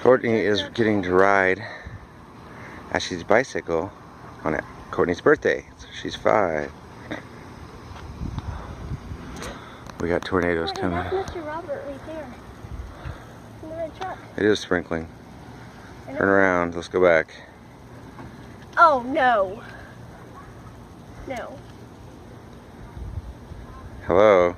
Courtney is getting to ride Ashley's bicycle on Courtney's birthday. So she's 5. We got tornadoes coming. That's Mr. Robert right there. In the red truck. It is sprinkling. Turn around. Let's go back. Oh, no. No. Hello.